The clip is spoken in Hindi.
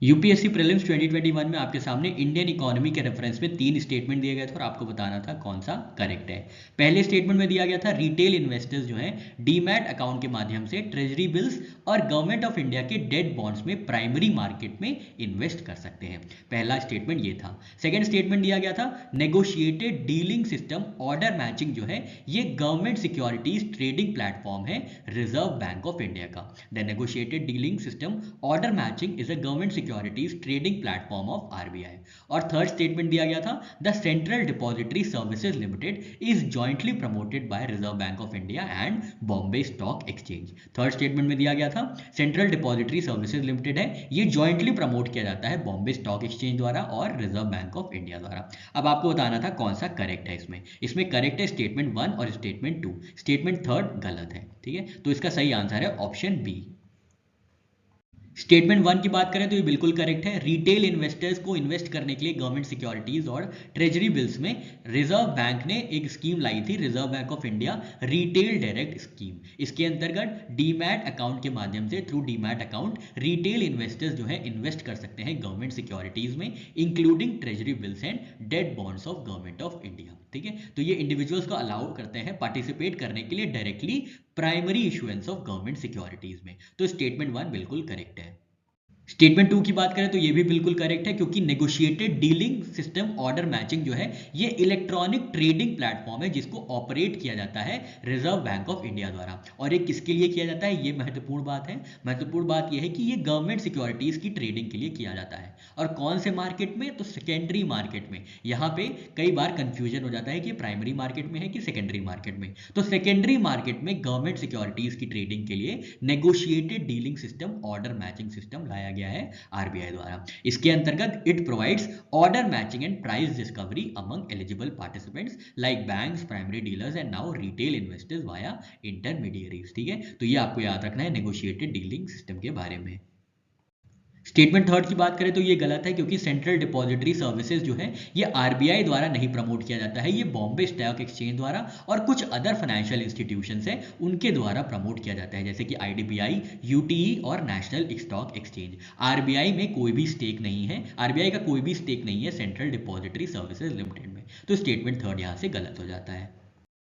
यूपीएससी प्रीलिम्स 2021 में आपके सामने इंडियन इकोनॉमी के रेफरेंस में 3 स्टेटमेंट दिए गए थे और आपको बताना था कौन सा करेक्ट है। पहले स्टेटमेंट में दिया गया था रिटेल इन्वेस्टर्स जो है डीमैट अकाउंट के माध्यम से ट्रेजरी बिल्स और गवर्नमेंट ऑफ इंडिया के डेट बॉन्ड्स में प्राइमरी मार्केट में इन्वेस्ट कर सकते हैं। पहला स्टेटमेंट ये था। सेकेंड स्टेटमेंट दिया गया था negotiated dealing system order matching जो है ये गवर्नमेंट सिक्योरिटीज ट्रेडिंग प्लेटफॉर्म है रिजर्व बैंक ऑफ इंडिया का। The negotiated dealing system order matching is a government securities trading platform of RBI. और थर्ड स्टेटमेंट दिया गया था the central depository services limited is jointly promoted by reserve bank of India and Bombay stock exchange. Third statement में दिया गया था सेंट्रल डिपॉजिटरी सर्विसेज लिमिटेड है ये जॉइंटली प्रमोट किया जाता है बॉम्बे स्टॉक एक्सचेंज द्वारा और रिजर्व बैंक ऑफ इंडिया द्वारा। अब आपको बताना था कौन सा करेक्ट है। इसमें करेक्ट है स्टेटमेंट 1 और स्टेटमेंट 2। स्टेटमेंट थर्ड गलत है। ठीक है, तो इसका सही आंसर है ऑप्शन बी। स्टेटमेंट 1 की बात करें तो ये बिल्कुल करेक्ट है। रिटेल इन्वेस्टर्स को इन्वेस्ट करने के लिए गवर्नमेंट सिक्योरिटीज और ट्रेजरी बिल्स में रिजर्व बैंक ने एक स्कीम लाई थी, reserve bank of India retail direct scheme. इसके अंतर्गत डीमैट अकाउंट के माध्यम से through demat account retail investors जो है इन्वेस्ट कर सकते हैं गवर्नमेंट सिक्योरिटीज में including treasury bills and debt bonds of government of India. ठीक है, तो ये इंडिविजुअल्स को अलाउ करते हैं पार्टिसिपेट करने के लिए directly primary issuance of government securities में। तो स्टेटमेंट 1 बिल्कुल करेक्ट है। स्टेटमेंट 2 की बात करें तो ये भी बिल्कुल करेक्ट है क्योंकि negotiated dealing system order matching जो है ये इलेक्ट्रॉनिक ट्रेडिंग प्लेटफॉर्म है जिसको ऑपरेट किया जाता है रिजर्व बैंक ऑफ इंडिया द्वारा। और ये किसके लिए किया जाता है, ये महत्वपूर्ण बात है। महत्वपूर्ण बात ये है कि ये गवर्नमेंट सिक्योरिटीज की ट्रेडिंग के लिए किया जाता है। और कौन से मार्केट में, तो सेकेंडरी मार्केट में। यहाँ पे कई बार कंफ्यूजन हो जाता है कि प्राइमरी मार्केट में है कि सेकेंडरी मार्केट में। तो सेकेंडरी मार्केट में गवर्नमेंट सिक्योरिटीज की ट्रेडिंग के लिए negotiated dealing system order matching system लाया गया है आरबीआई द्वारा। इसके अंतर्गत it provides order matching and price discovery among eligible participants like banks, primary dealers and now retail investors via intermediaries. ठीक है, तो ये आपको याद रखना है नेगोशिएटेड डीलिंग सिस्टम के बारे में। स्टेटमेंट थर्ड की बात करें तो ये गलत है क्योंकि सेंट्रल डिपॉजिटरी सर्विसेज जो है ये आरबीआई द्वारा नहीं प्रमोट किया जाता है, ये बॉम्बे स्टॉक एक्सचेंज द्वारा और कुछ अदर फाइनेंशियल इंस्टीट्यूशंस है उनके द्वारा प्रमोट किया जाता है जैसे कि आईडीबीआई, यूटीई और नेशनल स्टॉक एक्सचेंज। आरबीआई में कोई भी स्टेक नहीं है, आरबीआई का कोई भी स्टेक नहीं है सेंट्रल डिपॉजिटरी सर्विसेज लिमिटेड में। तो स्टेटमेंट थर्ड यहाँ से गलत हो जाता है।